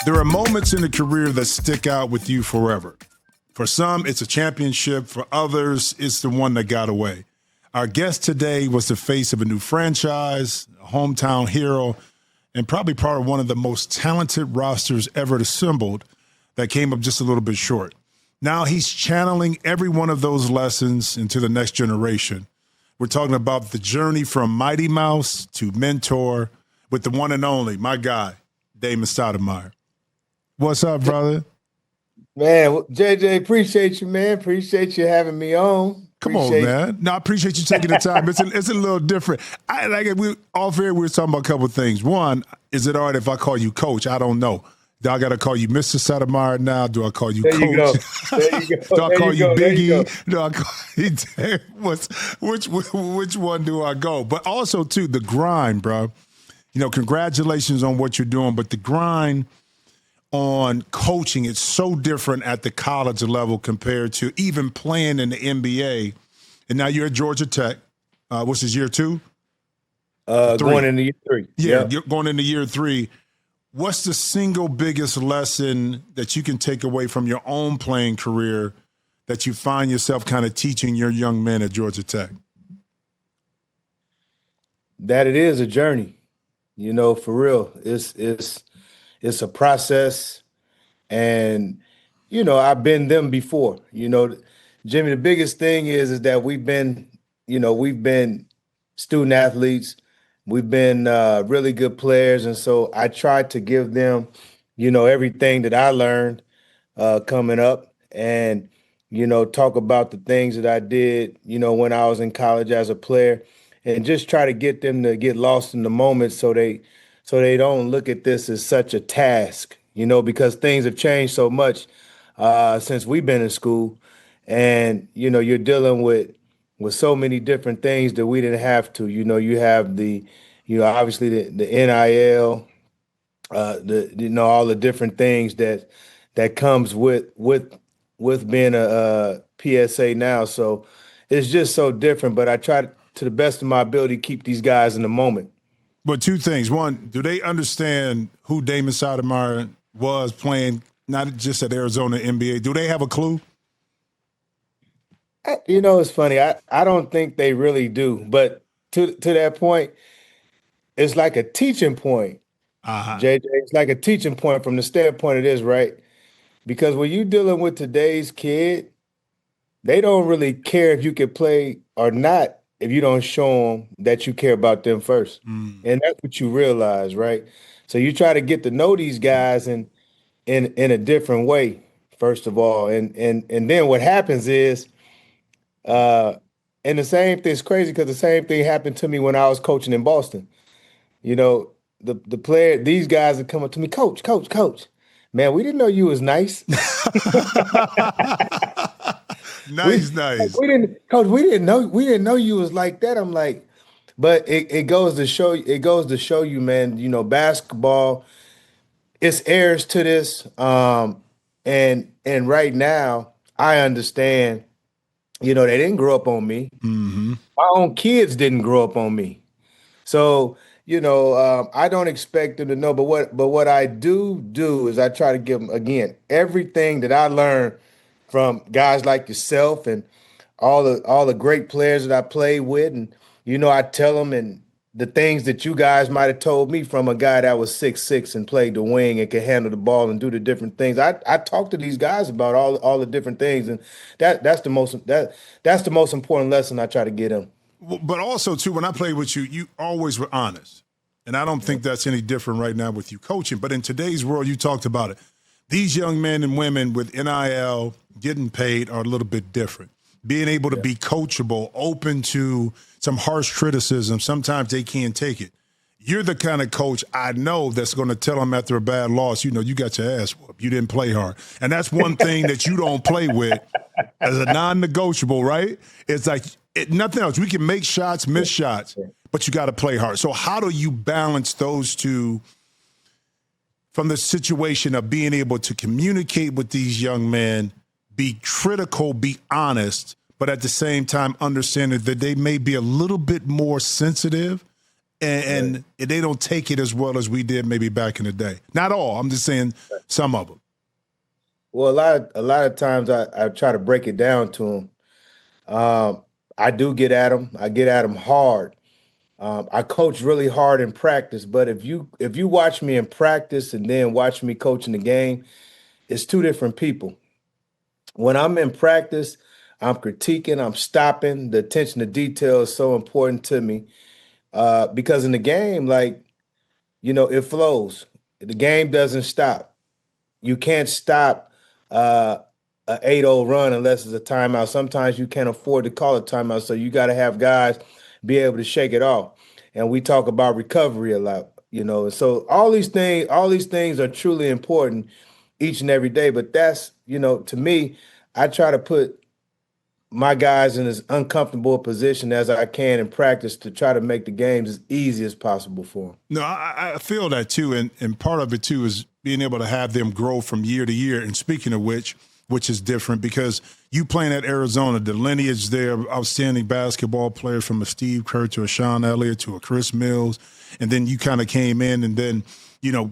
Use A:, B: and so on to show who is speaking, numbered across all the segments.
A: There are moments in a career that stick out with you forever. For some, it's a championship. For others, it's the one that got away. Our guest today was the face of a new franchise, a hometown hero, and probably part of one of the most talented rosters ever assembled that came up just a little bit short. Now he's channeling every one of those lessons into the next generation. We're talking about the journey from Mighty Mouse to mentor with the one and only, my guy, Damon Stoudamire. What's up, brother?
B: Man, JJ, appreciate you, man. Appreciate you having me on.
A: Come on, man. No, I appreciate you taking the time. It's a little different. We were talking about a couple of things. One, is it all right if I call you coach? I don't know. Do I got to call you Mr. Stoudamire now? Do I call you
B: there
A: coach?
B: You go. There you go.
A: Do I call you Biggie?
B: You
A: do I call you which one do I go? But also, too, the grind, bro. You know, congratulations on what you're doing, but the grind on coaching, it's so different at the college level compared to even playing in the NBA. And now you're at Georgia Tech. What's this, year two?
B: Going into year three.
A: Yeah, You're going into year three. What's the single biggest lesson that you can take away from your own playing career that you find yourself kind of teaching your young men at Georgia Tech?
B: That it is a journey, you know, for real. It's a process, and you know, I've been them before. You know, Jimmy, the biggest thing is that we've been student athletes, we've been really good players, and so I tried to give them, you know, everything that I learned coming up, and you know, talk about the things that I did, you know, when I was in college as a player, and just try to get them to get lost in the moment so they don't look at this as such a task, you know, because things have changed so much since we've been in school. And, you know, you're dealing with so many different things that we didn't have to. You know, you have obviously the NIL, all the different things that comes with being a PSA now. So it's just so different. But I try to the best of my ability to keep these guys in the moment.
A: But two things. One, do they understand who Damon Stoudamire was playing, not just at Arizona NBA? Do they have a clue?
B: You know, it's funny. I don't think they really do. But to that point, it's like a teaching point, JJ. It's like a teaching point from the standpoint of this, right? Because when you're dealing with today's kid, they don't really care if you can play or not if you don't show them that you care about them first. And that's what you realize, right? So you try to get to know these guys in a different way, first of all. And then what happens is, and the same thing's crazy because the same thing happened to me when I was coaching in Boston. You know, the player, these guys would come up to me, coach. Man, we didn't know you was nice.
A: Nice.
B: We didn't know you was like that. I'm like, but it goes to show you, man, you know, basketball, it's heirs to this. And right now I understand, you know, they didn't grow up on me.
A: Mm-hmm.
B: My own kids didn't grow up on me. So, you know, I don't expect them to know, but what I do is I try to give them, again, everything that I learned from guys like yourself and all the great players that I played with. And, you know, I tell them and the things that you guys might have told me from a guy that was 6'6" and played the wing and could handle the ball and do the different things. I talk to these guys about all the different things, and that's the most important lesson I try to get them.
A: But also, too, when I played with you, you always were honest. And I don't think that's any different right now with you coaching. But in today's world, you talked about it. These young men and women with NIL getting paid are a little bit different. Being able to be coachable, open to some harsh criticism, sometimes they can't take it. You're the kind of coach I know that's going to tell them after a bad loss, you know, you got your ass whooped. You didn't play hard. And that's one thing that you don't play with as a non-negotiable, right? It's like nothing else. We can make shots, miss shots, but you got to play hard. So how do you balance those two from the situation of being able to communicate with these young men, be critical, be honest, but at the same time understanding that they may be a little bit more sensitive and they don't take it as well as we did maybe back in the day. Not all. I'm just saying some of them.
B: Well, a lot of times I try to break it down to them. I do get at them. I get at them hard. I coach really hard in practice, but if you watch me in practice and then watch me coach in the game, it's two different people. When I'm in practice, I'm critiquing, I'm stopping. The attention to detail is so important to me because in the game, like, it flows. The game doesn't stop. You can't stop uh, a 8-0 run unless it's a timeout. Sometimes you can't afford to call a timeout, so you got to have guys be able to shake it off. And we talk about recovery a lot, And so all these things are truly important each and every day. But that's, to me, I try to put my guys in as uncomfortable a position as I can in practice to try to make the games as easy as possible for them.
A: No, I feel that too, and part of it too is being able to have them grow from year to year. And speaking of which is different because you playing at Arizona, the lineage there, outstanding basketball players from a Steve Kerr to a Sean Elliott to a Chris Mills, and then you kind of came in and then,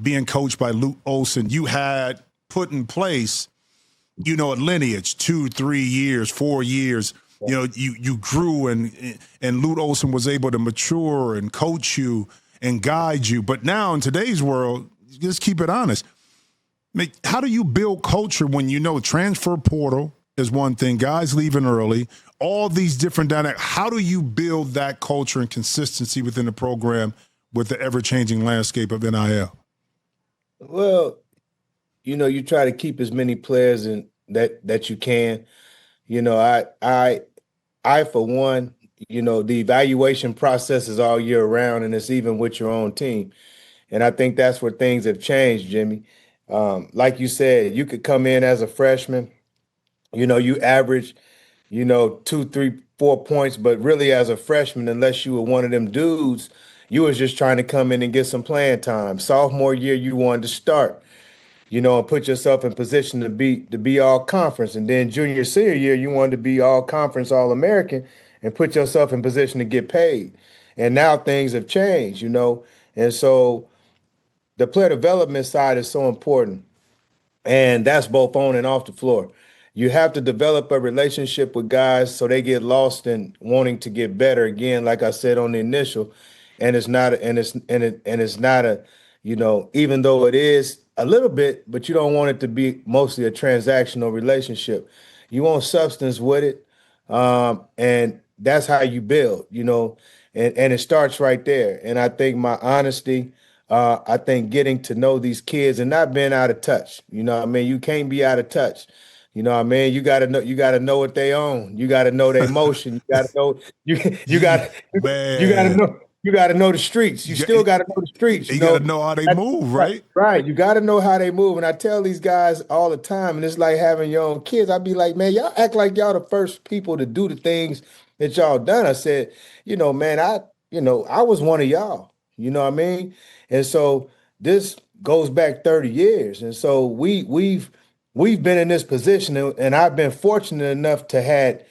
A: being coached by Luke Olson, you had put in place a lineage, 2, 3 years, 4 years, you grew and Lute Olson was able to mature and coach you and guide you. But now in today's world, just keep it honest. How do you build culture when transfer portal is one thing, guys leaving early, all these different dynamics? How do you build that culture and consistency within the program with the ever-changing landscape of NIL?
B: Well, you try to keep as many players that you can. I for one, the evaluation process is all year round, and it's even with your own team. And I think that's where things have changed, Jimmy. Like you said, you could come in as a freshman, you average, 2, 3, 4 points, but really as a freshman, unless you were one of them dudes, you was just trying to come in and get some playing time. Sophomore year, you wanted to start, and put yourself in position to be all conference. And then junior, senior year, you wanted to be all conference, all American, and put yourself in position to get paid. And now things have changed, and so the player development side is so important. And that's both on and off the floor. You have to develop a relationship with guys so they get lost in wanting to get better. Again, like I said on the initial, and it's not it's not a, even though it is a little bit, but you don't want it to be mostly a transactional relationship. You want substance with it. And that's how you build, and it starts right there. And I think my honesty, I think getting to know these kids and not being out of touch. You can't be out of touch. You gotta know what they own. You gotta know their emotion. You gotta know you got you gotta
A: Man,
B: know the streets. You still gotta know the streets.
A: you got to know how they move, right?
B: Right. You gotta know how they move. And I tell these guys all the time, and it's like having your own kids. I be like, man, y'all act like y'all the first people to do the things that y'all done. I said, man, I was one of y'all. You know what I mean? And so this goes back 30 years. And so we've been in this position, and I've been fortunate enough to had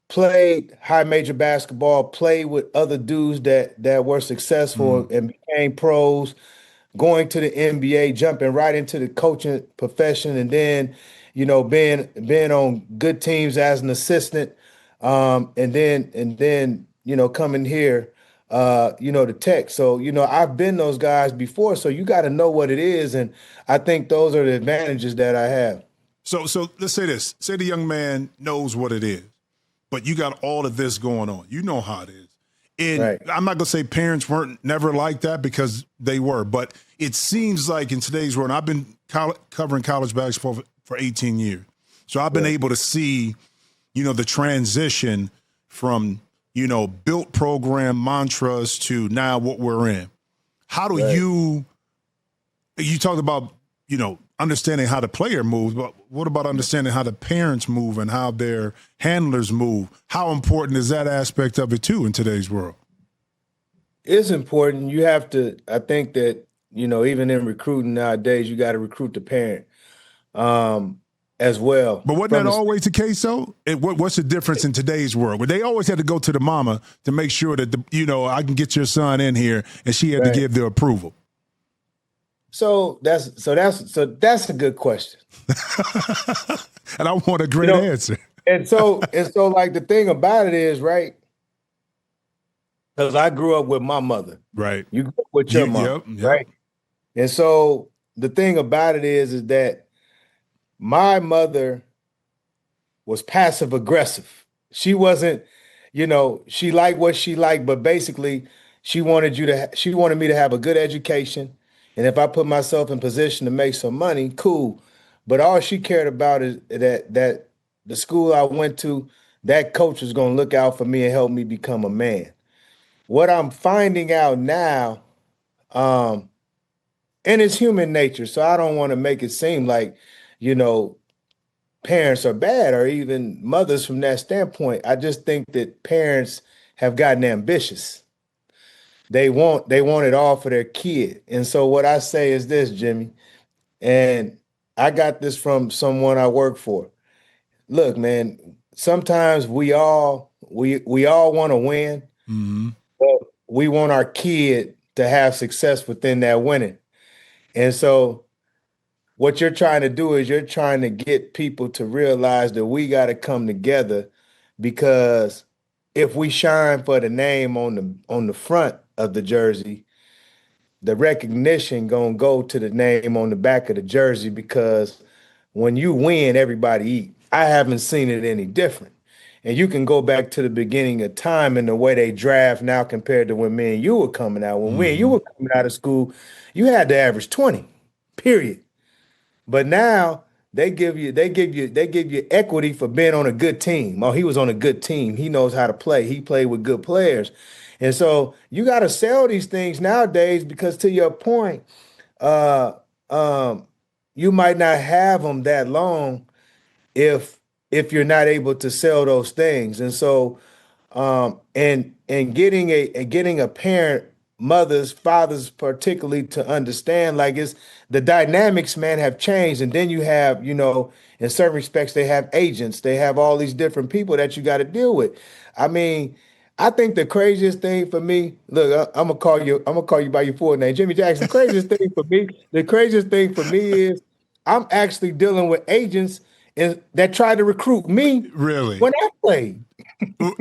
B: played high major basketball, played with other dudes that were successful and became pros, going to the NBA, jumping right into the coaching profession, and then, being on good teams as an assistant, and then coming here, to Tech. So I've been those guys before. So you got to know what it is, and I think those are the advantages that I have.
A: So let's say this. Say the young man knows what it is, but you got all of this going on. You know how it is. And
B: Right.
A: I'm not going to say parents weren't never like that because they were, but it seems like in today's world, I've been covering college basketball for 18 years. So I've been able to see, the transition from, built program mantras to now what we're in. How do you talked about, understanding how the player moves, but what about understanding how the parents move and how their handlers move? How important is that aspect of it too in today's world?
B: It's important. You have to, I think that, even in recruiting nowadays, you got to recruit the parent. Um, as well.
A: But wasn't
B: From
A: that
B: the
A: always the case, though? What's the difference in today's world? Where they always had to go to the mama to make sure that, I can get your son in here, and she had to
B: right.
A: give the approval.
B: So that's a good question.
A: And I want a
B: You
A: great
B: know,
A: answer.
B: and so like the thing about it is, right? Because I grew up with my mother.
A: Right.
B: You grew up with your mom,
A: Yep.
B: right? And so the thing about it is that my mother was passive aggressive. She wasn't, she liked what she liked, but basically she wanted me to have a good education. And if I put myself in position to make some money, cool. But all she cared about is that the school I went to, that coach was going to look out for me and help me become a man. What I'm finding out now, um, and it's human nature, so I don't want to make it seem like, you know, parents are bad or even mothers from that standpoint. I just think that parents have gotten ambitious. They want it all for their kid. And so what I say is this, Jimmy, and I got this from someone I work for. Look, man, sometimes we all want to win,
A: Hmm.
B: but we want our kid to have success within that winning. And so what you're trying to do is you're trying to get people to realize that we got to come together because if we shine for the name on the front of the jersey, the recognition gonna go to the name on the back of the jersey because when you win, everybody eat. I haven't seen it any different. And you can go back to the beginning of time and the way they draft now compared to when me and you were coming out. When we and you
A: Hmm.
B: were coming out of school, you had to average 20, period. But now they give you equity for being on a good team. Oh, he was on a good team. He knows how to play. He played with good players. And so you got to sell these things nowadays because to your point, uh um you might not have them that long if you're not able to sell those things. And so and getting a parent, mothers, fathers particularly, to understand like it's the dynamics, man, have changed. And then you have, in certain respects they have agents, they have all these different people that you got to deal with. I mean, I think the craziest thing for me, look, I'm gonna call you by your full name, Jimmy Jackson. The craziest thing for me is I'm actually dealing with agents that try to recruit me
A: Really.
B: when I play.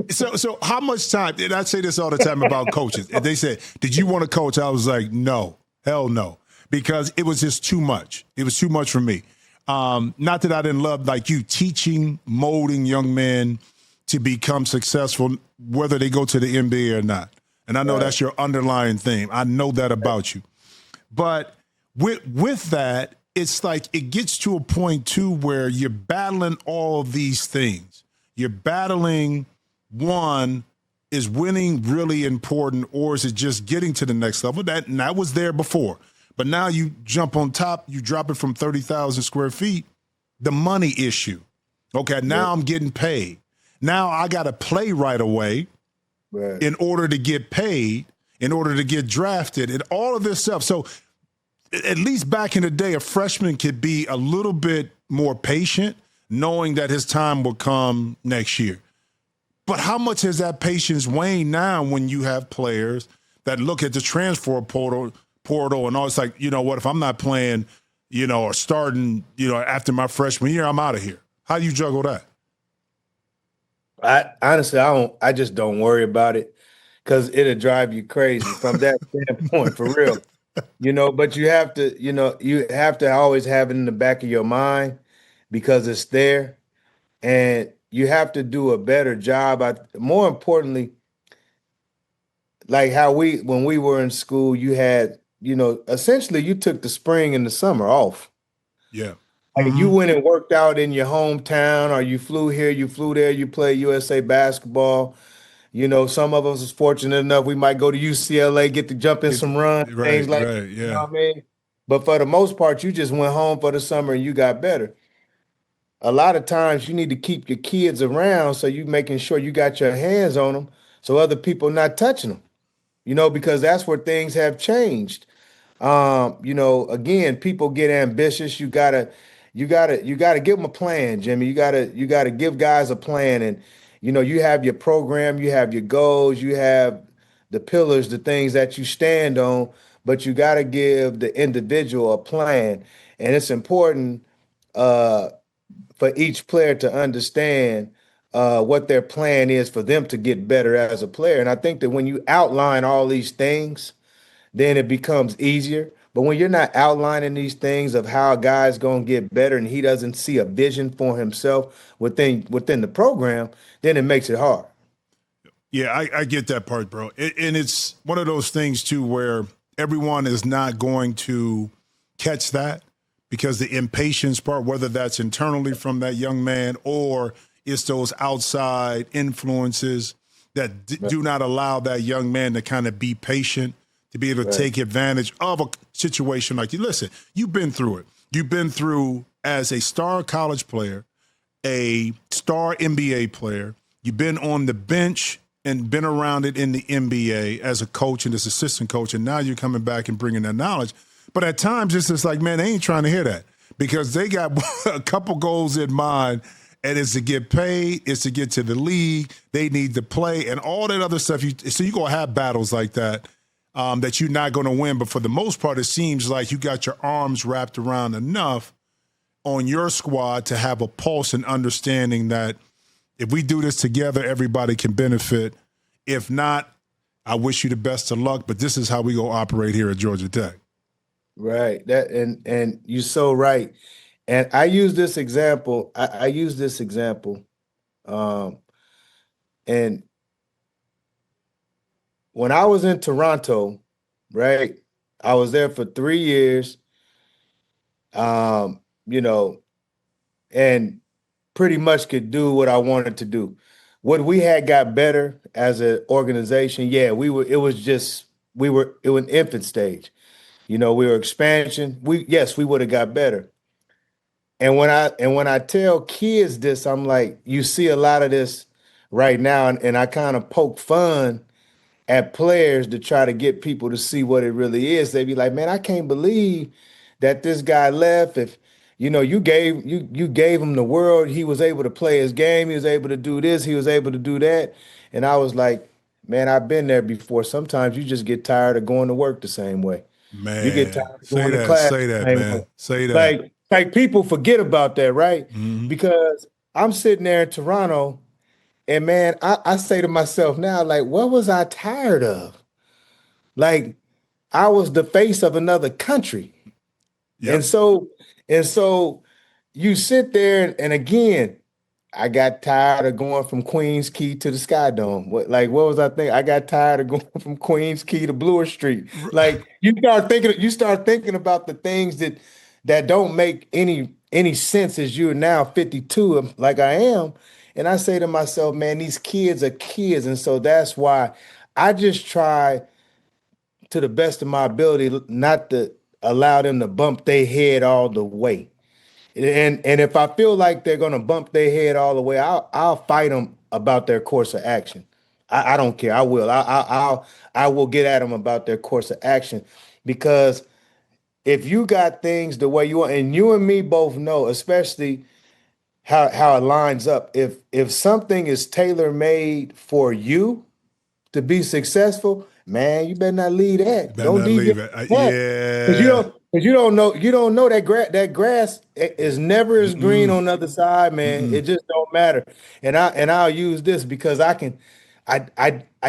A: So how much time? And I say this all the time about coaches. And they said, "Did you want to coach?" I was like, "No, hell no," because it was just too much. It was too much for me. Not that I didn't love like you teaching, molding young men to become successful, whether they go to the NBA or not. And I know
B: Right.
A: that's your underlying theme. I know that about you. But with that, it's like it gets to a point too where you're battling all of these things. You're battling one, is winning really important, or is it just getting to the next level? That was there before. But now you jump on top, you drop it from 30,000 square feet, the money issue. Okay,
B: Yep.
A: now I'm getting paid. Now I got to play right away
B: Right.
A: in order to get paid, in order to get drafted, and all of this stuff. So at least back in the day, a freshman could be a little bit more patient, knowing that his time will come next year. But how much has that patience waned now when you have players that look at the transfer portal and all? It's like, you know what, if I'm not playing, or starting, after my freshman year, I'm out of here. How do you juggle that?
B: I honestly, I just don't worry about it because it'll drive you crazy from that standpoint, for real. But you have to always have it in the back of your mind because it's there, and you have to do a better job. More importantly, like how when we were in school, you had, essentially you took the spring and the summer off.
A: Yeah.
B: Like you
A: Mm-hmm.
B: went and worked out in your hometown, or you flew here, you flew there, you played USA basketball. Some of us is fortunate enough we might go to UCLA, get to jump in some runs, things like that.
A: Right,
B: You know
A: yeah.
B: what I mean? But for the most part, you just went home for the summer and you got better. A lot of times you need to keep your kids around so you making sure you got your hands on them so other people not touching them, because that's where things have changed. Again, people get ambitious. you gotta give them a plan, Jimmy. You gotta give guys a plan, and you have your program, you have your goals, you have the pillars, the things that you stand on, but you gotta give the individual a plan, and it's important uh, for each player to understand what their plan is for them to get better as a player. And I think that when you outline all these things, then it becomes easier. But when you're not outlining these things of how a guy's going to get better and he doesn't see a vision for himself within the program, then it makes it hard.
A: Yeah, I get that part, bro. And it's one of those things, too, where everyone is not going to catch that because the impatience part, whether that's internally from that young man or it's those outside influences that do not allow that young man to kind of be patient, to be able to take advantage of a situation like you. Listen, you've been through it. You've been through as a star college player, a star NBA player. You've been on the bench and been around it in the NBA as a coach and as assistant coach, and now you're coming back and bringing that knowledge. But at times, it's just like, man, they ain't trying to hear that because they got a couple goals in mind, and it's to get paid, it's to get to the league, they need to play, and all that other stuff. So you're going to have battles like that that you're not going to win. But for the most part, it seems like you got your arms wrapped around enough on your squad to have a pulse and understanding that if we do this together, everybody can benefit. If not, I wish you the best of luck, but this is how we go operate here at Georgia Tech.
B: Right. That and you're so right. And I use this example. I use this example. And when I was in Toronto, right, I was there for 3 years. And pretty much could do what I wanted to do. What we had got better as an organization, yeah, we were an infant stage. We were expansion. We would have got better. And when I tell kids this, I'm like, you see a lot of this right now, and I kind of poke fun at players to try to get people to see what it really is. They be like, man, I can't believe that this guy left. If you gave him the world, he was able to play his game, he was able to do this, he was able to do that. And I was like, man, I've been there before. Sometimes you just get tired of going to work the same way.
A: Man,
B: you get tired of going to class.
A: Say that, man.
B: Way.
A: Say that.
B: Like people forget about that, right?
A: Mm-hmm.
B: Because I'm sitting there in Toronto, and man, I say to myself now, like, what was I tired of? Like, I was the face of another country. Yep. And so you sit there, and again, I got tired of going from Queens Quay to the Sky Dome. What was I thinking? I got tired of going from Queens Quay to Bloor Street. Like you start thinking about the things that don't make any sense as you're now 52, like I am. And I say to myself, man, these kids are kids. And so that's why I just try to the best of my ability not to allow them to bump their head all the way. And if I feel like they're gonna bump their head all the way, I'll fight them about their course of action. I don't care. I will. I will get at them about their course of action, because if you got things the way you want, and you and me both know, especially how it lines up. If something is tailor made for you to be successful, man, you better not leave that. Don't leave it.
A: Yeah.
B: Because you don't know that grass is never as green on the other side, man. It just don't matter. And I'll use this because I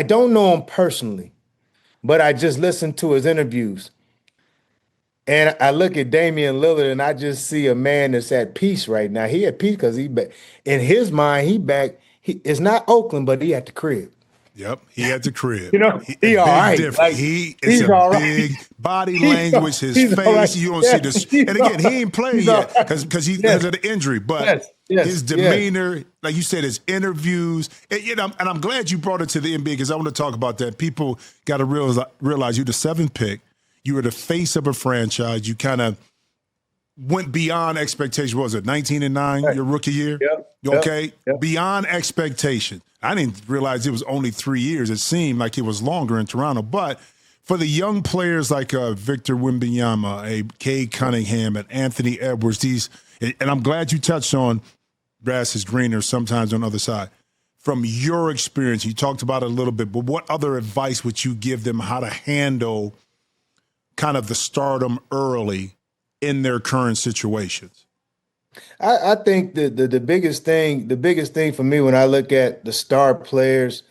B: don't know him personally, but I just listened to his interviews. And I look at Damian Lillard and I just see a man that's at peace right now. He at peace because he back. In his mind, he back. It's not Oakland, but he at the crib.
A: Yep, he at the crib.
B: He all right.
A: Like, he's a big body language, his face. Right. You don't see this. And again, he ain't playing yet because he has an injury. But his demeanor, like you said, his interviews. And I'm glad you brought it to the NBA because I want to talk about that. People got to realize you're the 7th pick. You were the face of a franchise. You kind of went beyond expectation. What was it, 19-9, your rookie year?
B: Yep.
A: Okay? Yep. Beyond expectation. I didn't realize it was only 3 years. It seemed like it was longer in Toronto. But for the young players like Victor Wembanyama, Cade Cunningham, and Anthony Edwards, these And I'm glad you touched on grass is greener sometimes on the other side. From your experience, you talked about it a little bit, but what other advice would you give them how to handle kind of the stardom early in their current situations?
B: I think the biggest thing for me when I look at the star players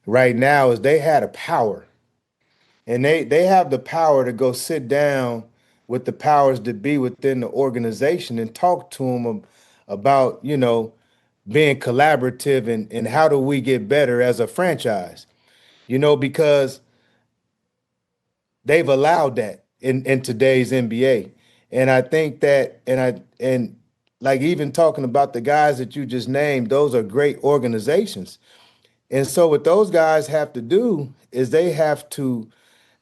B: right now is they had a power. And they have the power to go sit down with the powers that be within the organization and talk to them about, being collaborative and how do we get better as a franchise, because they've allowed that in today's NBA. And I think that, and like even talking about the guys that you just named, those are great organizations. And so what those guys have to do is they have to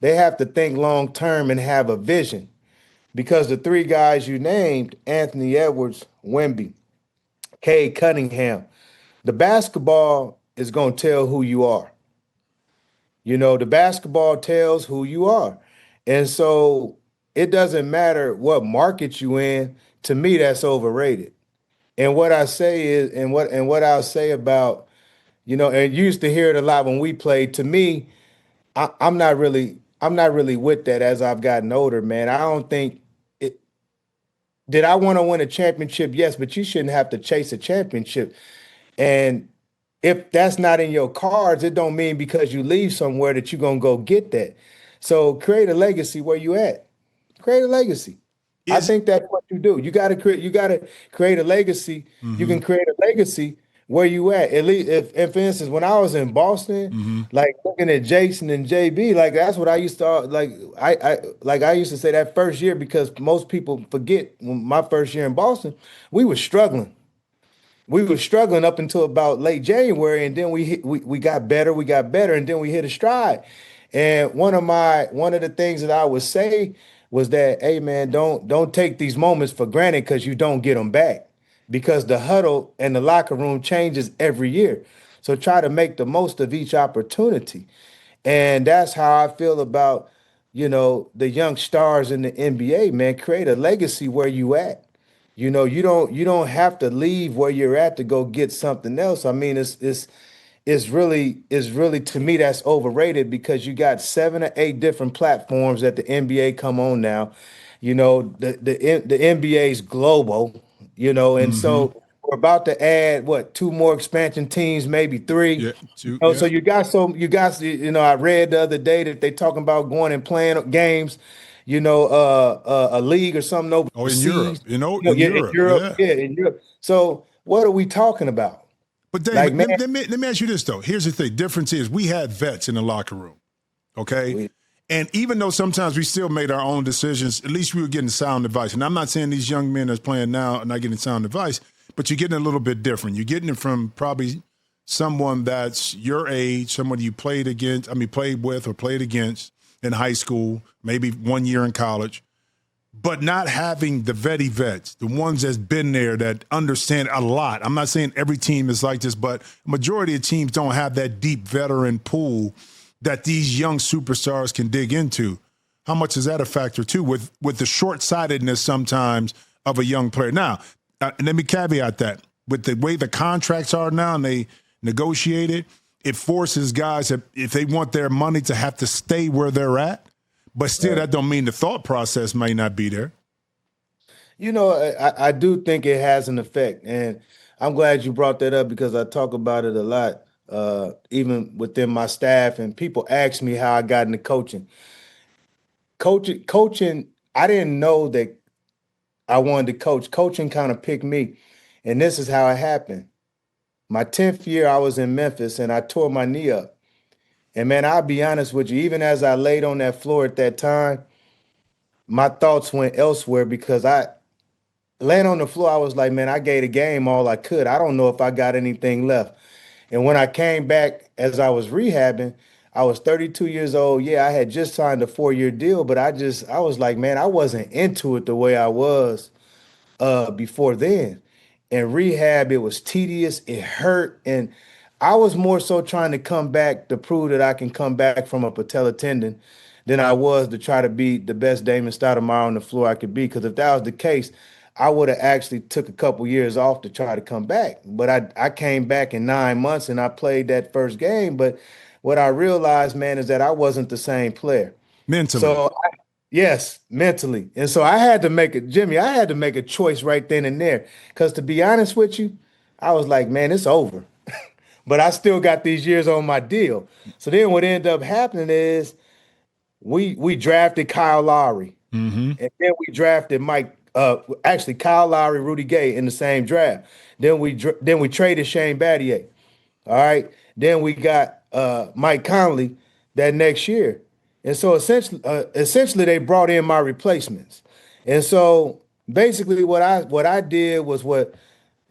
B: think long term and have a vision. Because the three guys you named, Anthony Edwards, Wemby, Cade Cunningham, the basketball is going to tell who you are. The basketball tells who you are. And so it doesn't matter what market you in. To me, that's overrated. And what I say is, and what I'll say about, and you used to hear it a lot when we played. To me, I'm not really with that as I've gotten older, man. I don't think it did I want to win a championship? Yes, but you shouldn't have to chase a championship. And if that's not in your cards, it don't mean because you leave somewhere that you're gonna go get that. So create a legacy where you at. Create a legacy. I
A: Is
B: think that's what you do. You gotta create a legacy. You
A: mm-hmm,
B: can create a legacy where you at. At least if for instance, when I was in Boston,
A: mm-hmm.
B: like looking at Jason and JB, like that's what I used to I used to say that first year because most people forget when my first year in Boston, we were struggling. We were struggling up until about late January, and then we got better, and then we hit a stride. And one of the things that I would say was that, hey man, don't take these moments for granted because you don't get them back. Because the huddle and the locker room changes every year. So try to make the most of each opportunity. And that's how I feel about, the young stars in the NBA, man. Create a legacy where you at. You don't have to leave where you're at to go get something else. I mean, it's really to me that's overrated because you got 7 or 8 different platforms that the NBA come on now. The NBA is global, and
A: Mm-hmm.
B: so we're about to add what 2 more expansion teams, maybe 3.
A: Yeah, two,
B: So
A: yeah.
B: I read the other day that they talking about going and playing games, a league or something
A: Oh, in Europe,
B: overseas.
A: in
B: Yeah, in
A: Europe,
B: Europe,
A: yeah.
B: yeah, in Europe. So what are we talking about?
A: But
B: Like,
A: Damon,
B: man,
A: let me ask you this though. Here's the thing. Difference is we had vets in the locker room. Okay.
B: we,
A: And even though sometimes we still made our own decisions, at least we were getting sound advice. And I'm not saying these young men that's playing now are not getting sound advice, but you're getting a little bit different. You're getting it from probably someone that's your age, someone you played with or played against in high school, maybe 1 year in college, but not having the vets, the ones that's been there that understand a lot. I'm not saying every team is like this, but majority of teams don't have that deep veteran pool that these young superstars can dig into. How much is that a factor too with the short-sightedness sometimes of a young player? Now, and let me caveat that with the way the contracts are now and they negotiate it, it forces guys if they want their money to have to stay where they're at. But still, that don't mean the thought process may not be there.
B: I do think it has an effect, and I'm glad you brought that up because I talk about it a lot, even within my staff, and people ask me how I got into coaching. Coaching, I didn't know that I wanted to coach. Coaching kind of picked me, and this is how it happened. My 10th year, I was in Memphis, and I tore my knee up. And man, I'll be honest with you, even as I laid on that floor at that time, my thoughts went elsewhere because laying on the floor, I was like, man, I gave the game all I could. I don't know if I got anything left. And when I came back as I was rehabbing, I was 32 years old. Yeah, I had just signed a 4-year deal, but I was like, man, I wasn't into it the way I was before then. And rehab, it was tedious, it hurt, and I was more so trying to come back to prove that I can come back from a patella tendon than I was to try to be the best Damon Stoudamire on the floor I could be. Because if that was the case, I would have actually took a couple years off to try to come back. But I came back in 9 months and I played that first game. But what I realized, man, is that I wasn't the same player.
A: Mentally.
B: So yes, mentally. And so I had to make it, Jimmy, I had to make a choice right then and there. Because to be honest with you, I was like, man, it's over. But I still got these years on my deal. So then what ended up happening is we drafted Kyle Lowry.
A: Mm-hmm.
B: And then we drafted actually Kyle Lowry, Rudy Gay in the same draft. Then we traded Shane Battier. All right. Then we got Mike Conley that next year. And so essentially they brought in my replacements. And so basically what I did was what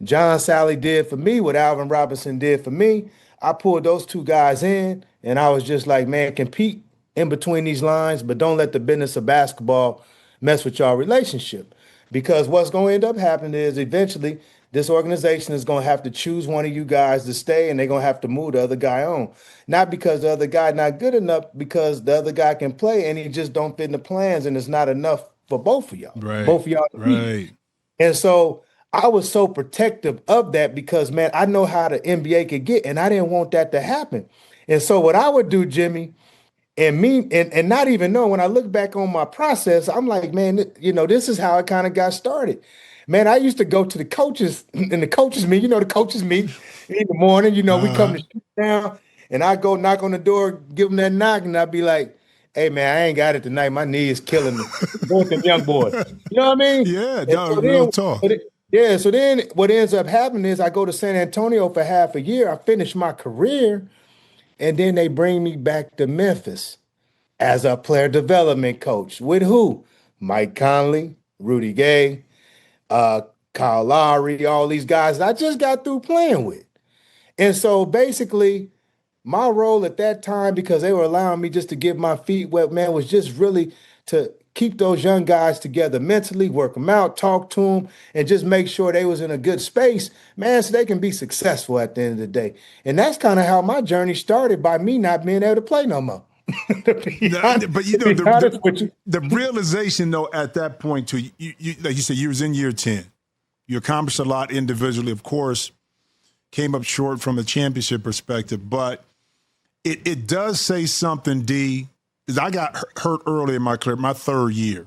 B: John Sally did for me, what Alvin Robinson did for me. I pulled those two guys in and I was just like, man, compete in between these lines, but don't let the business of basketball mess with your relationship. Because what's going to end up happening is eventually this organization is going to have to choose one of you guys to stay and they're going to have to move the other guy on. Not because the other guy not good enough, because the other guy can play and he just don't fit in the plans and it's not enough for both of y'all.
A: Right.
B: Both of y'all to eat.
A: Right.
B: And so I was so protective of that because, man, I know how the NBA could get, and I didn't want that to happen. And so what I would do, Jimmy, and not even know, when I look back on my process, I'm like, man, this is how it kind of got started. Man, I used to go to the coaches and the coaches meet, the coaches meet in the morning, we come to shoot down and I go knock on the door, give them that knock, and I'd be like, hey, man, I ain't got it tonight. My knee is killing me. Go with them young boys. You know what I mean?
A: Yeah, no, real talk.
B: So then what ends up happening is I go to San Antonio for half a year. I finish my career, and then they bring me back to Memphis as a player development coach. With who? Mike Conley, Rudy Gay, Kyle Lowry, all these guys that I just got through playing with. And so basically, my role at that time, because they were allowing me just to get my feet wet, man, was just really to keep those young guys together mentally, work them out, talk to them, and just make sure they was in a good space, man, so they can be successful at the end of the day. And that's kind of how my journey started, by me not being able to play no more.
A: But the realization, though, at that point, too, you like you said, you was in year 10. You accomplished a lot individually, of course, came up short from a championship perspective, but it does say something, D, because I got hurt early in my career, my third year.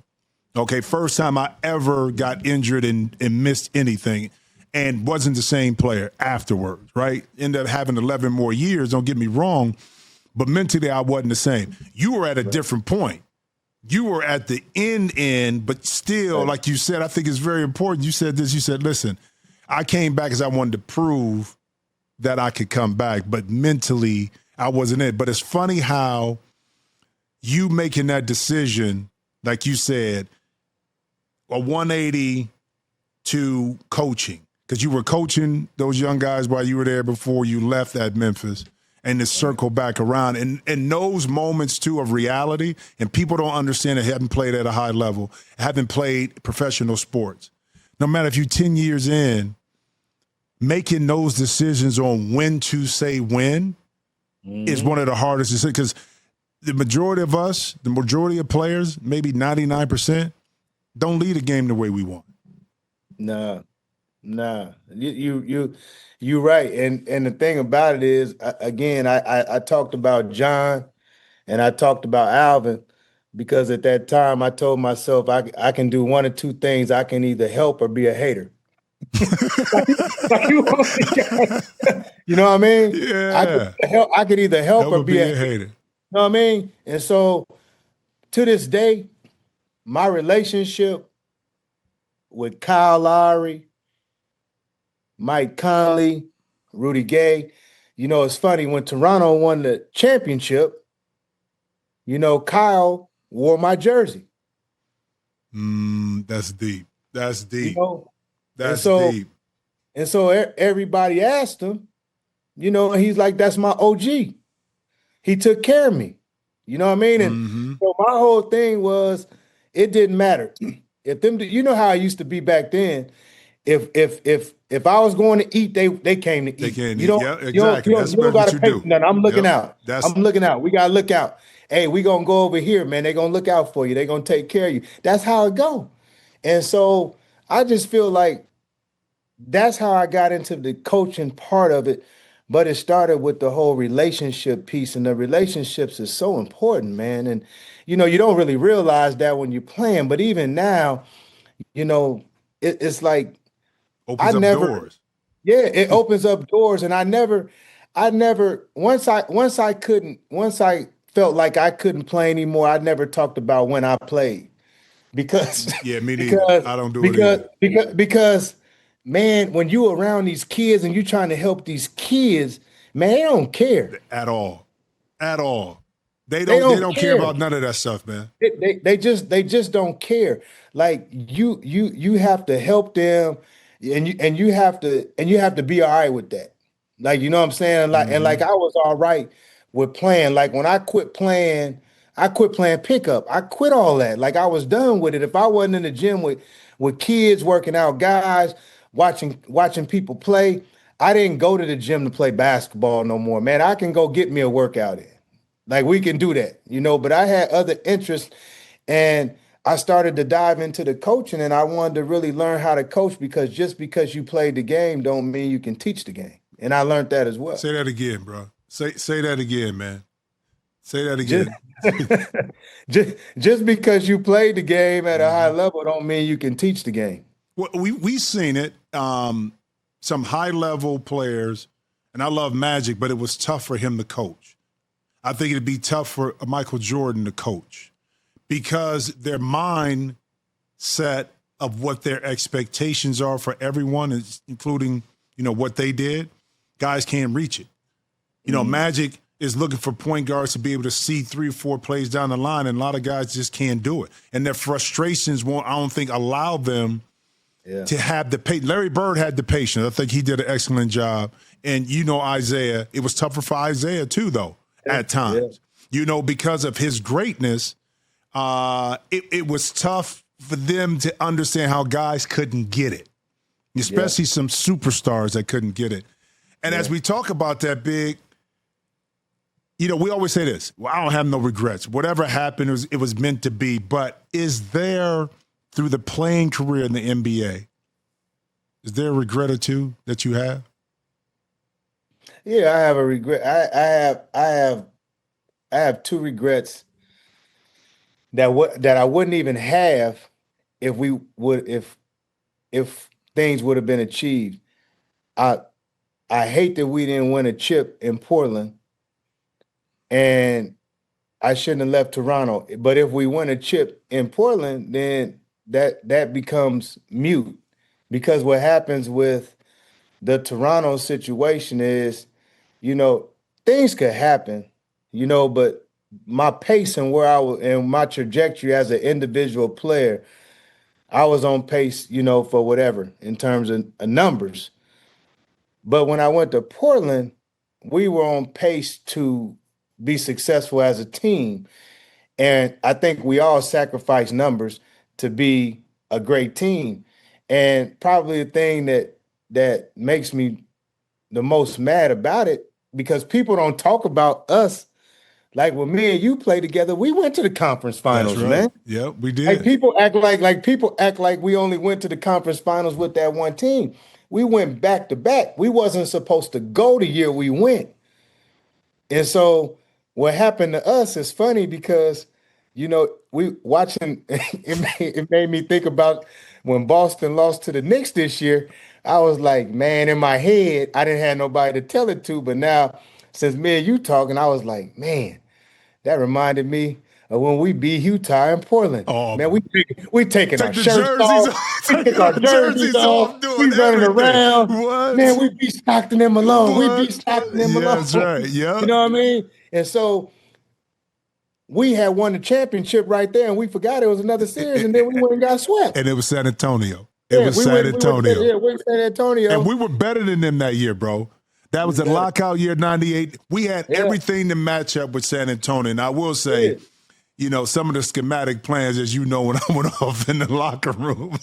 A: Okay, first time I ever got injured and missed anything and wasn't the same player afterwards, right? Ended up having 11 more years, don't get me wrong, but mentally I wasn't the same. You were at a different point. You were at the end, but still, like you said, I think it's very important. You said this, you said, listen, I came back because I wanted to prove that I could come back, but mentally I wasn't it. But it's funny how you making that decision, like you said, a 180 to coaching, because you were coaching those young guys while you were there before you left at Memphis, and to circle back around. And those moments, too, of reality, and people don't understand that haven't played at a high level, haven't played professional sports. No matter if you're 10 years in, making those decisions on when to say when is one of the hardest decisions, because the majority of us, the majority of players, maybe 99%, don't lead a game the way we want.
B: Nah. You're right. And the thing about it is, again, I talked about John and I talked about Alvin, because at that time I told myself I can do one of two things. I can either help or be a hater. You know what I mean?
A: Yeah.
B: I could either help or be a hater. You know what I mean? And so to this day, my relationship with Kyle Lowry, Mike Conley, Rudy Gay, it's funny, when Toronto won the championship, Kyle wore my jersey.
A: That's deep. That's deep. That's deep.
B: And so everybody asked him, and he's like, that's my OG. He took care of me. You know what I mean? And so my whole thing was, it didn't matter. If them, how I used to be back then. If I was going to eat, they came to eat.
A: They came to
B: eat.
A: Yeah, exactly. That's what you do.
B: Nothing. I'm looking out. I'm looking out. We gotta look out. Hey, we gonna go over here, man. They gonna look out for you. They gonna take care of you. That's how it go. And so I just feel like that's how I got into the coaching part of it. But it started with the whole relationship piece, and the relationships is so important, man. And you don't really realize that when you're playing, but even now, you know, it's like I
A: Opens up
B: never,
A: doors.
B: yeah, it opens up doors, and I never, once I felt like I couldn't play anymore, I never talked about when I played because
A: Yeah, me neither.
B: because
A: I don't do it
B: because
A: either
B: because man, when you around these kids and you trying to help these kids, man, they don't care.
A: at all, at all. They
B: They
A: don't. They
B: don't
A: don't care
B: care.
A: about none of that stuff, man.
B: They just don't care. Like you have to help them, and you have to be all right with that. Like you know what I'm saying? Like
A: Hmm.
B: I was all right with playing. Like when I quit playing pickup. I quit all that. Like I was done with it. If I wasn't in the gym with kids working out, guys watching people play, I didn't go to the gym to play basketball no more. Man, I can go get me a workout in. Like we can do that, but I had other interests, and I started to dive into the coaching, and I wanted to really learn how to coach because just because you played the game don't mean you can teach the game. And I learned that as well.
A: Say that again, bro. Say that again, man. Say that
B: Just
A: again.
B: just because you played the game at a high
A: Hmm.
B: level don't mean you can teach the game.
A: Well, we seen it. Some high level players, and I love Magic, but it was tough for him to coach. I think it'd be tough for Michael Jordan to coach because their mindset of what their expectations are for everyone, including what they did, guys can't reach it.
B: Mm,
A: Magic is looking for point guards to be able to see 3 or 4 plays down the line, and a lot of guys just can't do it. And their frustrations won't, I don't think, allow them
B: yeah,
A: to have the patience. Larry Bird had the patience. I think he did an excellent job. And Isaiah, it was tougher for Isaiah too, though,
B: yeah,
A: at
B: yeah,
A: times. Because of his greatness, it was tough for them to understand how guys couldn't get it,
B: yeah,
A: especially some superstars that couldn't get it. And as
B: yeah.
A: we talk about that, Big, we always say this. Well, I don't have no regrets. Whatever happened, it was meant to be. But is there, through the playing career in the NBA, is there a regret or two that you have?
B: Yeah, I have a regret. I have two regrets that I wouldn't even have if we would if things would have been achieved. I I hate that we didn't win a chip in Portland, and I shouldn't have left Toronto. But if we win a chip in Portland, then that becomes mute because what happens with the Toronto situation is, you know, things could happen, but my pace and where I was and my trajectory as an individual player, I was on pace, for whatever in terms of numbers. But when I went to Portland, we were on pace to be successful as a team. And I think we all sacrifice numbers to be a great team. And probably the thing that makes me the most mad about it, because people don't talk about us. Like when me and you play together, we went to the conference
A: That's
B: finals,
A: right.
B: man.
A: Yep, we
B: Like
A: did.
B: people act like we only went to the conference finals with that one team. We went back to back. We wasn't supposed to go the year we went. And so what happened to us is funny because, we watching it made me think about when Boston lost to the Knicks this year. I was like, man, in my head, I didn't have nobody to tell it to. But now, since me and you talking, I was like, man, that reminded me of when we beat Utah in Portland.
A: Oh,
B: Man, we taking our
A: take the
B: shirts
A: jerseys
B: off,
A: off.
B: we
A: Taking
B: take our
A: our
B: jerseys
A: jerseys
B: off,
A: off, doing
B: we running
A: everything.
B: around. Man,
A: What?
B: we beat Stockton and Malone. We beat
A: What?
B: Stockton and
A: Yeah,
B: Malone.
A: that's right.
B: You
A: Yep.
B: know what I mean? And so we had won the championship right there, and we forgot it was another series, and then we went and got swept.
A: And it was San Antonio. It
B: Yeah,
A: was San Antonio.
B: we went to San
A: And
B: Antonio.
A: we were better than them that year, bro. That was
B: We
A: the
B: better.
A: lockout year, 98. We had
B: Yeah,
A: everything to match up with San Antonio. And I will say,
B: yeah.
A: some of the schematic plans, as you know, when I went off in the locker room.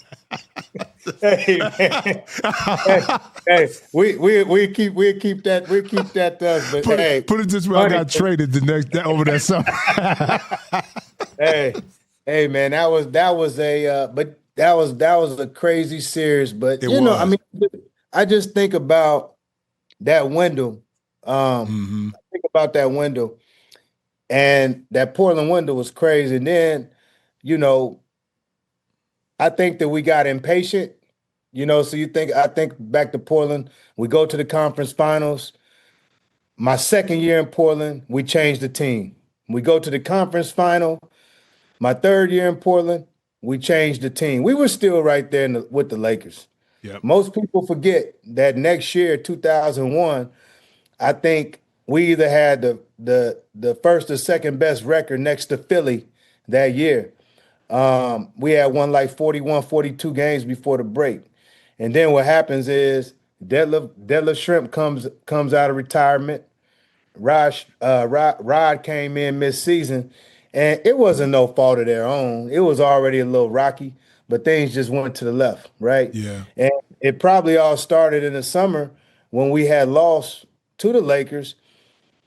B: Hey, man. Hey, we keep that to us. But hey,
A: Put it this way, I
B: funny.
A: got traded over that summer.
B: Hey, hey, man, that was a. But that was a crazy series. But
A: It
B: I
A: was.
B: mean, I just think about that window.
A: Mm-hmm.
B: Think about that window, and that Portland window was crazy. And then, you know, I think that we got impatient. So I think back to Portland. We go to the conference finals. My second year in Portland, we changed the team. We go to the conference final. My third year in Portland, we changed the team. We were still right there with the Lakers.
A: Yep.
B: Most people forget that next year, 2001, I think we either had the first or second best record next to Philly that year. We had won like 41, 42 games before the break. And then what happens is Deadlift Shrimp comes out of retirement. Rod came in mid-season, and it wasn't no fault of their own. It was already a little rocky, but things just went to the left, right?
A: Yeah.
B: And it probably all started in the summer when we had lost to the Lakers.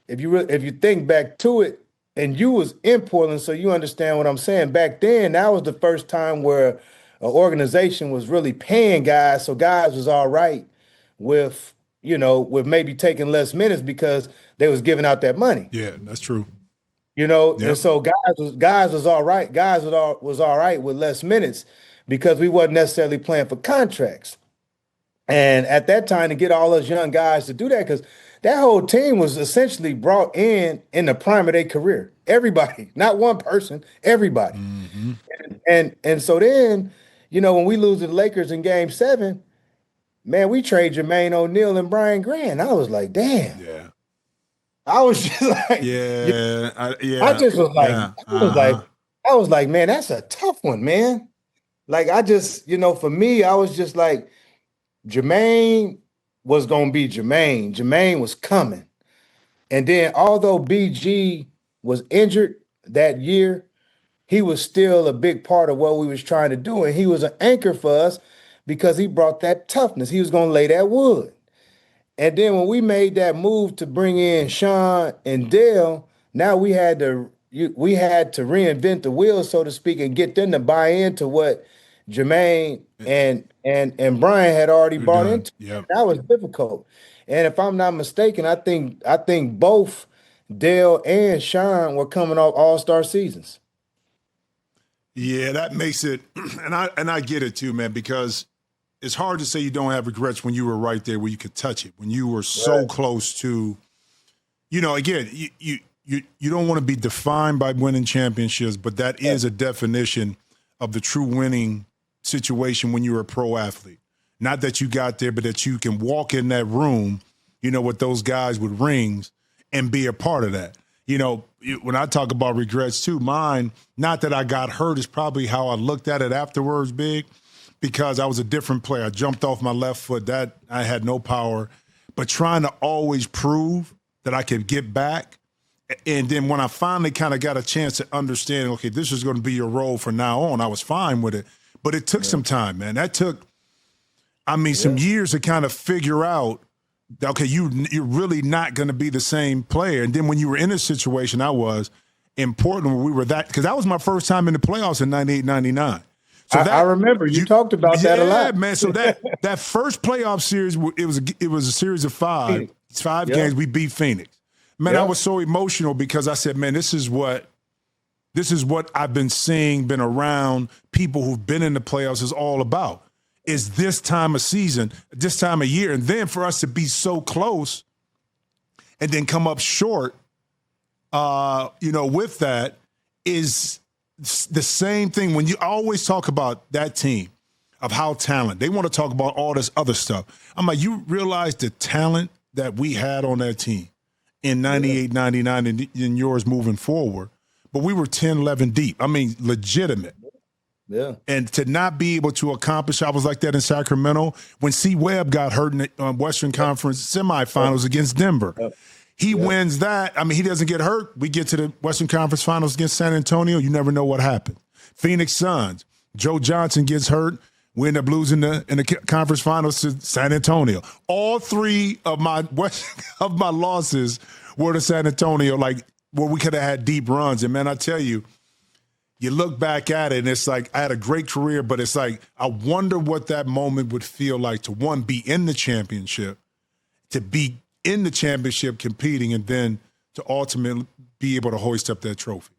B: If you think back to it, and you was in Portland, so you understand what I'm saying. Back then, that was the first time where an organization was really paying guys, so guys was all right with with maybe taking less minutes because they was giving out that money.
A: Yeah, that's true.
B: And
A: Yep.
B: so guys was all right. Guys was all right with less minutes because we wasn't necessarily playing for contracts. And at that time, to get all those young guys to do that, because that whole team was essentially brought in the prime of their career. Everybody, not one person, everybody.
A: Mm-hmm.
B: And so then, when we lose to the Lakers in Game 7, man, we trade Jermaine O'Neal and Brian Grant. I was like, damn.
A: Yeah.
B: I was just like,
A: Yeah.
B: I just was like,
A: Yeah.
B: I was like, man, that's a tough one, man. Like I just, for me, I was just like, Jermaine was gonna be Jermaine. Jermaine was coming. And then although BG was injured that year, he was still a big part of what we was trying to do. And he was an anchor for us because he brought that toughness. He was gonna lay that wood. And then when we made that move to bring in Sean and Dale, now we had to reinvent the wheel, so to speak, and get them to buy into what Jermaine and Brian had already
A: You're
B: bought
A: done.
B: into.
A: Yep.
B: That was difficult. And if I'm not mistaken, I think both Dale and Sean were coming off all-star seasons.
A: Yeah, that makes it, and I get it too, man, because it's hard to say you don't have regrets when you were right there where you could touch it, when you were so
B: Right.
A: close to, again, you don't want to be defined by winning championships, but that is a definition of the true winning situation when you're a pro athlete. Not that you got there, but that you can walk in that room, with those guys with rings and be a part of that. When I talk about regrets too, mine, not that I got hurt, is probably how I looked at it afterwards, Big, because I was a different player. I jumped off my left foot. That I had no power. But trying to always prove that I could get back. And then when I finally kind of got a chance to understand, okay, this is going to be your role from now on, I was fine with it. But it took some time, man. That took, some years to kind of figure out, okay, you're really not going to be the same player. And then when you were in a situation I was in Portland where we were because that was my first time in the playoffs in 98, 99. So
B: I remember you talked about that a lot.
A: Yeah, man. So that first playoff series, it was a series of five games. We beat Phoenix. Man, I was so emotional because I said, man, this is what I've been seeing, been around people who've been in the playoffs is all about. Is this time of season, this time of year, and then for us to be so close and then come up short, with that is the same thing. When you always talk about that team of how talented, they want to talk about all this other stuff. I'm like, you realize the talent that we had on that team in 98, 99, and in yours moving forward. But we were 10, 11 deep. Legitimate.
B: Yeah.
A: And to not be able to accomplish, I was like that in Sacramento when C. Webb got hurt in the Western Conference semifinals against Denver. He wins that. He doesn't get hurt. We get to the Western Conference Finals against San Antonio. You never know what happened. Phoenix Suns. Joe Johnson gets hurt. We end up losing in the conference finals to San Antonio. All three of my losses were to San Antonio, like where we could have had deep runs. And man, I tell you, you look back at it and it's like, I had a great career, but it's like, I wonder what that moment would feel like to, one, be in the championship, to be in the championship competing, and then to ultimately be able to hoist up that trophy.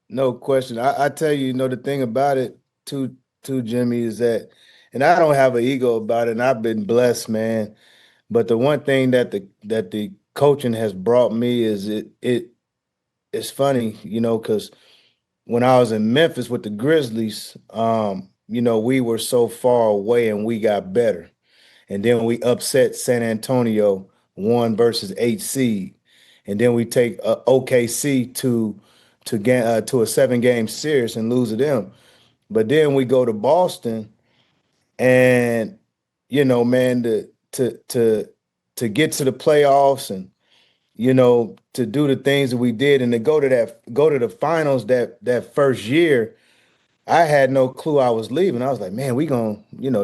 B: No question. I tell you, the thing about it too, Jimmy, is that, and I don't have an ego about it, and I've been blessed, man. But the one thing that the coaching has brought me is it's funny, because when I was in Memphis with the Grizzlies, we were so far away and we got better. And then we upset San Antonio 1 versus 8 seed. And then we take OKC to a 7-game series and lose to them. But then we go to Boston and man, to get to the playoffs and to do the things that we did and to go to the finals that first year, I had no clue I was leaving. I was like, man,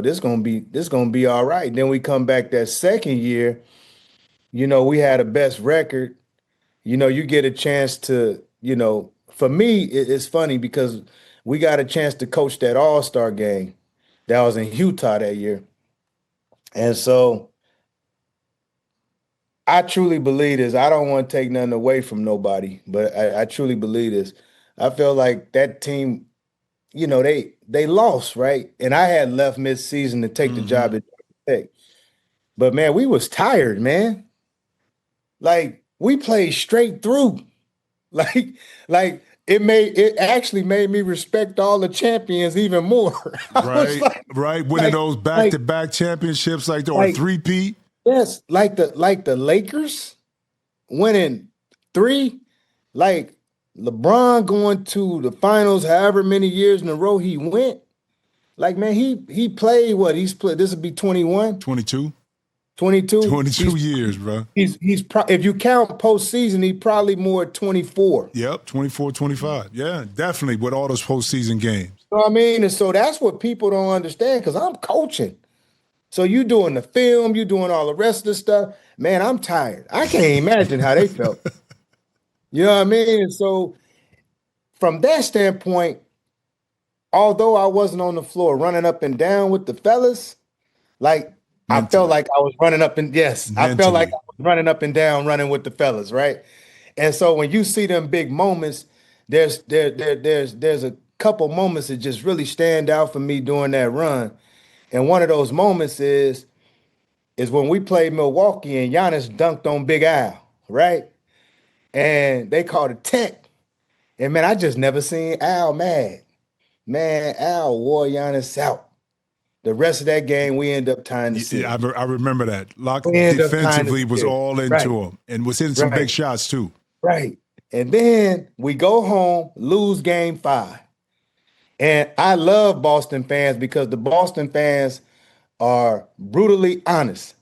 B: this gonna be all right. Then we come back that second year, we had a best record. You get a chance to, for me, it's funny because we got a chance to coach that All-Star game that was in Utah that year. And so I truly believe this. I don't want to take nothing away from nobody, but I truly believe this. I feel like that team, they lost, right? And I had left mid-season to take the job at Tech. But man, we was tired, man. Like we played straight through. Like it actually made me respect all the champions even more.
A: Right. Winning those back-to-back championships or three-peat.
B: Yes, like the Lakers winning 3, like LeBron going to the finals however many years in a row he went. Like, man, he played what? He's played, this would be 21?
A: 22.
B: 22?
A: 22 years, bro.
B: He's if you count postseason, he probably more 24.
A: Yep, 24, 25. Yeah, definitely with all those postseason games.
B: You know what I mean? And so that's what people don't understand because I'm coaching. So you doing the film, you doing all the rest of the stuff. Man, I'm tired. I can't imagine how they felt. You know what I mean? And so from that standpoint, although I wasn't on the floor running up and down with the fellas, like mentally. I felt like I was running up and I felt like I was running up and down running with the fellas, right? And so when you see them big moments, there's a couple moments that just really stand out for me during that run. And one of those moments is when we played Milwaukee and Giannis dunked on Big Al, right? And they called it tech. And man, I just never seen Al mad. Man, Al wore Giannis out. The rest of that game, we end up tying the series.
A: Yeah, I remember that. Locke defensively was all into him and was hitting some big shots too.
B: Right. And then we go home, lose game 5. And I love Boston fans because the Boston fans are brutally honest.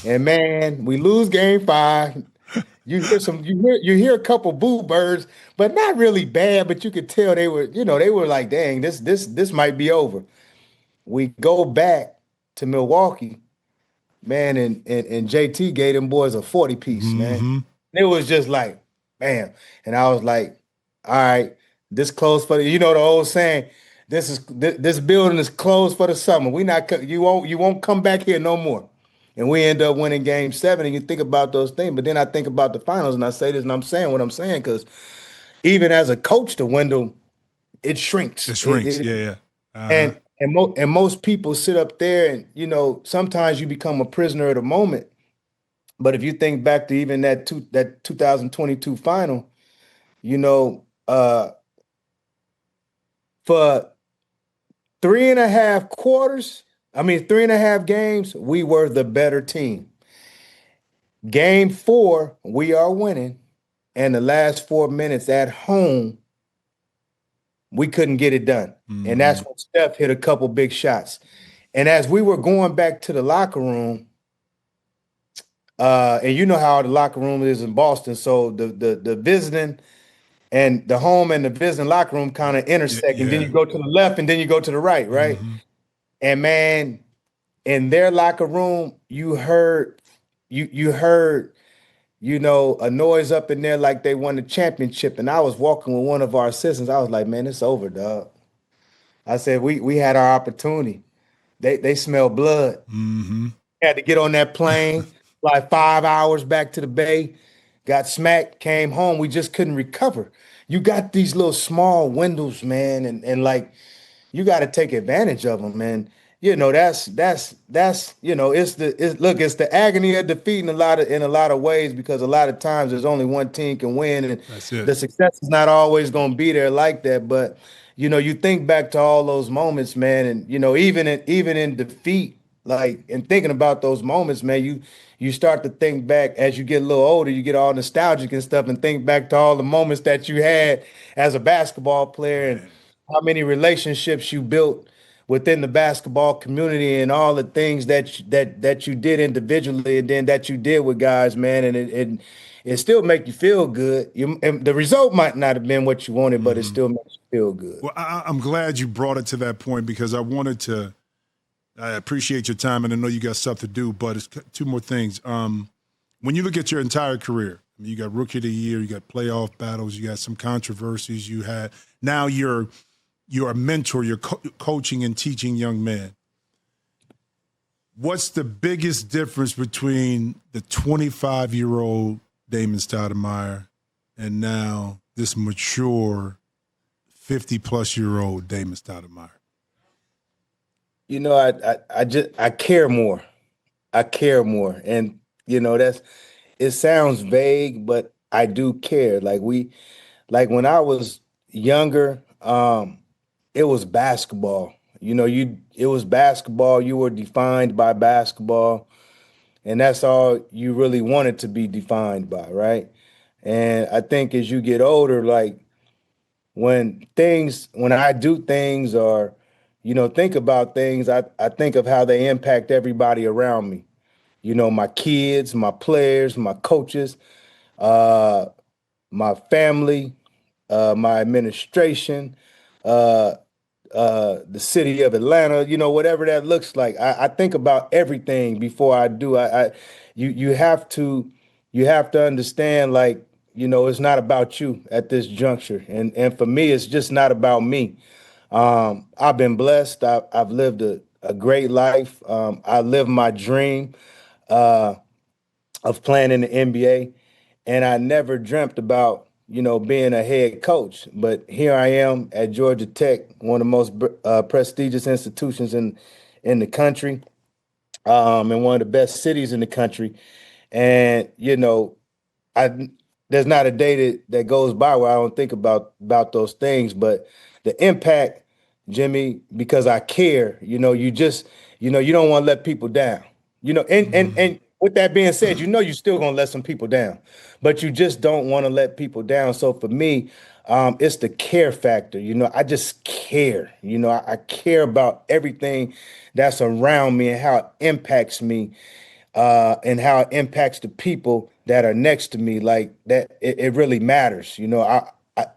B: And man, we lose game 5. You hear a couple boo birds, but not really bad, but you could tell they were like, dang, this might be over. We go back to Milwaukee, man, and JT gave them boys a 40-piece, man. It was just like, bam. And I was like, all right, this closed for the old saying, this building is closed for the summer. You won't come back here no more. And we end up winning game 7. And you think about those things, but then I think about the finals, and I say this, and I'm saying what I'm saying because even as a coach, the window it shrinks.
A: It shrinks, yeah. Uh-huh.
B: And most people sit up there, and sometimes you become a prisoner of the moment. But if you think back to even that 2022 final, for 3.5 games, we were the better team. Game 4, we are winning. And the last 4 minutes at home, we couldn't get it done. And that's when Steph hit a couple big shots. And as we were going back to the locker room, and you know how the locker room is in Boston, so the visiting and the home and the visiting locker room kind of intersect, and then you go to the left and then you go to the right, right? And man, in their locker room, you heard a noise up in there like they won the championship. And I was walking with one of our assistants. I was like, man, it's over, dog. I said, we had our opportunity. They smell blood.
A: Mm-hmm.
B: Had to get on that plane, fly 5 hours back to the Bay, got smacked, came home. We just couldn't recover. You got these little small windows, man, and like you got to take advantage of them, man. It's the agony of defeat in a lot of ways, because a lot of times there's only one team can win, and
A: That's it.
B: the success is not always going to be there like that. But you think back to all those moments, man, and even in defeat, like, and thinking about those moments, man, you start to think back as you get a little older, you get all nostalgic and stuff, and think back to all the moments that you had as a basketball player, and how many relationships you built within the basketball community, and all the things that you did individually, and then that you did with guys, man, and it still make you feel good. And the result might not have been what you wanted, but it still makes you feel good.
A: Well, I'm glad you brought it to that point, because I appreciate your time, and I know you got stuff to do, but it's two more things. When you look at your entire career, I mean, you got Rookie of the Year, you got playoff battles, you got some controversies you had. Now you're a mentor, you're coaching and teaching young men. What's the biggest difference between the 25-year-old Damon Stoudamire and now this mature 50-plus-year-old Damon Stoudamire?
B: I care more. I care more. And it sounds vague, but I do care. Like when I was younger, it was basketball. It was basketball. You were defined by basketball, and that's all you really wanted to be defined by, right? And I think as you get older, like when I do things, or think about things, I think of how they impact everybody around me. My kids, my players, my coaches, uh, my family, my administration, uh, the city of Atlanta, whatever that looks like. I think about everything before I do. You have to understand, like, it's not about you at this juncture, and for me, it's just not about me. I've been blessed. I've lived a great life. I live my dream uh, of playing in the NBA, and I never dreamt about being a head coach. But here I am at Georgia Tech, one of the most prestigious institutions in the country, and one of the best cities in the country. And I there's not a day that goes by where I don't think about those things. But the impact, Jimmy, because I care. You don't want to let people down. And with that being said, you're still gonna let some people down, but you just don't want to let people down. So for me, it's the care factor. I just care. I care about everything that's around me and how it impacts me, and how it impacts the people that are next to me. Like that, it really matters.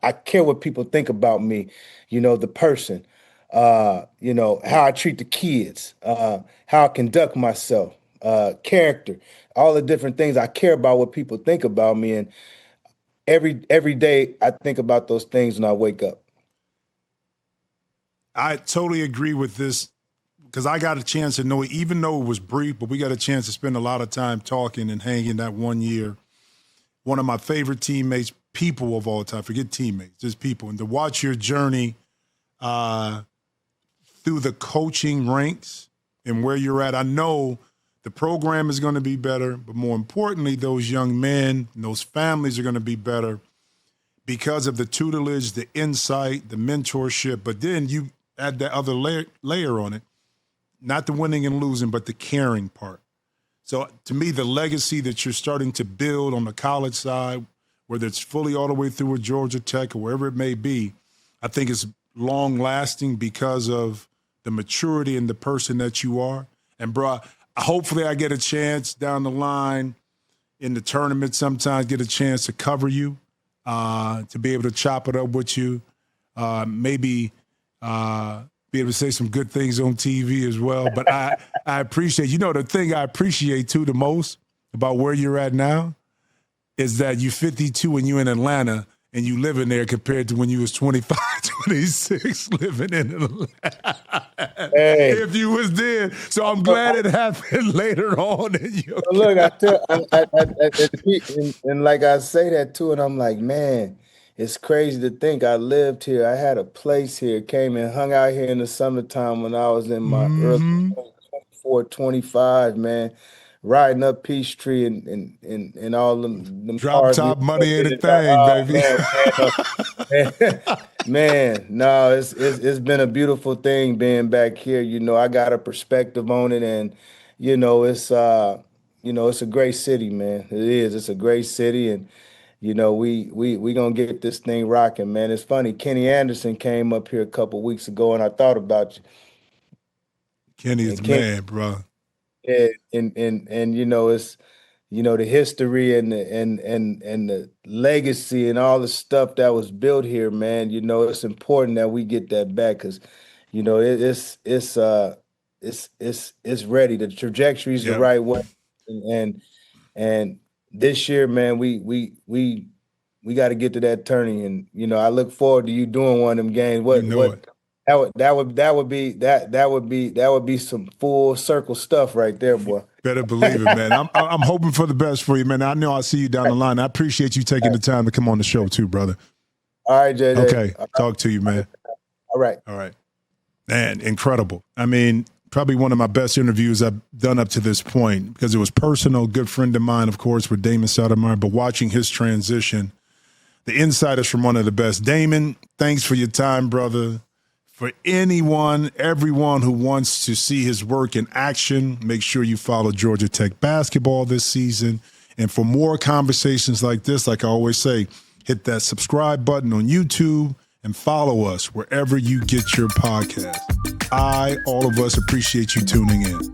B: I care what people think about me, the person, how I treat the kids, how I conduct myself, character, all the different things. I care about what people think about me. And every day I think about those things when I wake up.
A: I totally agree with this, because I got a chance to know it, even though it was brief, but we got a chance to spend a lot of time talking and hanging that 1 year. One of my favorite teammates, people of all time, forget teammates, just people. And to watch your journey through the coaching ranks and where you're at, I know the program is going to be better, but more importantly, those young men and those families are going to be better because of the tutelage, the insight, the mentorship. But then you add that other layer on it, not the winning and losing, but the caring part. So to me, the legacy that you're starting to build on the college side, whether it's fully all the way through with Georgia Tech or wherever it may be, I think is long lasting because of the maturity and the person that you are. And bro, hopefully I get a chance down the line in the tournament sometimes, get a chance to cover you, to be able to chop it up with you, maybe be able to say some good things on TV as well. But I appreciate, the thing I appreciate too the most about where you're at now, is that you 52 and you in Atlanta and you living there compared to when you was 25, 26 living in Atlanta.
B: Hey.
A: If you was there. So I'm glad it happened later on in your
B: Look, and like I say that too, and I'm like, man, it's crazy to think I lived here. I had a place here, came and hung out here in the summertime when I was in my early 24, 25, man, riding up Peachtree and all them
A: drop
B: cars.
A: top money ain't a thing, baby.
B: Man, no, it's been a beautiful thing being back here. You know, I got a perspective on it, and it's it's a great city, man. It is. It's a great city, and we gonna get this thing rocking, man. It's funny. Kenny Anderson came up here a couple weeks ago, and I thought about you.
A: Kenny is man, bro.
B: Yeah, and it's the history and the legacy and all the stuff that was built here, man. It's important that we get that back because it's ready. The trajectory is the right way, and this year, man, we got to get to that turning, and I look forward to you doing one of them games. That would be some full circle stuff right there, boy.
A: Better believe it, man. I'm hoping for the best for you, man. I know I'll see you down the line. I appreciate you taking the time to come on the show too, brother.
B: All right, JJ.
A: Okay, talk to you, man.
B: All right.
A: Man, incredible. I mean, probably one of my best interviews I've done up to this point because it was personal. Good friend of mine, of course, with Damon Stoudamire, but watching his transition, the insight is from one of the best. Damon, thanks for your time, brother. For everyone who wants to see his work in action, make sure you follow Georgia Tech basketball this season. And for more conversations like this, like I always say, hit that subscribe button on YouTube and follow us wherever you get your podcast. All of us appreciate you tuning in.